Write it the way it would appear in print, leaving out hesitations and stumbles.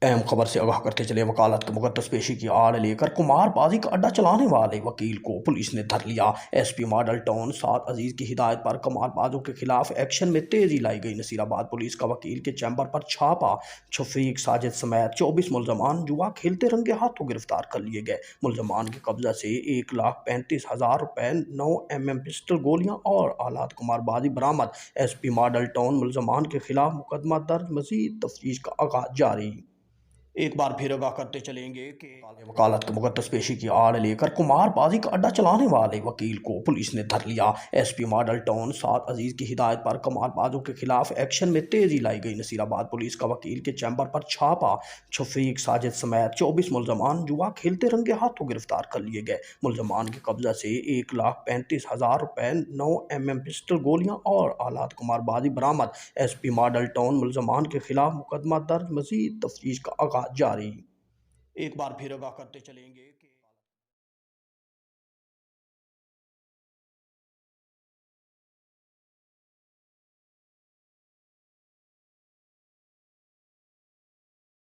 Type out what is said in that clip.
अहम खबर से आगाह करते चले। वकालत के मुकद्दस पेशी की आड़ लेकर कुमारबाजी का अड्डा चलाने वाले वकील को पुलिस ने धर लिया। एसपी मॉडल टाउन साद अजीज की हिदायत पर कुमारबाजों के खिलाफ एक्शन में तेजी लाई गई। नसीराबाद पुलिस का वकील के चैम्बर पर छापा। शफीक साजिद समेत 24 मुलजमान जुआ खेलते रंगे हाथों गिरफ्तार कर लिए गए। मुलजमान के कब्जा से 1,35,000 रुपए, 9 mm पिस्टल गोलियां और आलात कुमारबाजी बरामद। एसपी मॉडल टाउन मुलजमान के खिलाफ मुकदमा दर्ज, मजीद तफ्तीश का आगाज जारी। एक बार फिर आगाह करते चलेंगे कि वकालत के मुकद्दस पेशी की आड़ लेकर कुमारबाजी का अड्डा चलाने वाले वकील को पुलिस ने धर लिया। एसपी मॉडल टाउन साद अजीज की हिदायत पर कुमारबाजों के खिलाफ एक्शन में तेजी लाई गई। नसीराबाद पुलिस का वकील के चैम्बर पर छापा। शफीक साजिद समेत 24 मुलजमान जुआ खेलते रंगे हाथों गिरफ्तार कर लिए गए। मुलजमान के कब्जा से 1,35,000 रुपए, 9 mm पिस्टल गोलियां और आलात कुमारबाजी बरामद। एसपी मॉडल टाउन मुलजमान के खिलाफ मुकदमा दर्ज, मजीद तफ्तीश का आगाज जारी। एक बार फिर आगाह करते चलेंगे कि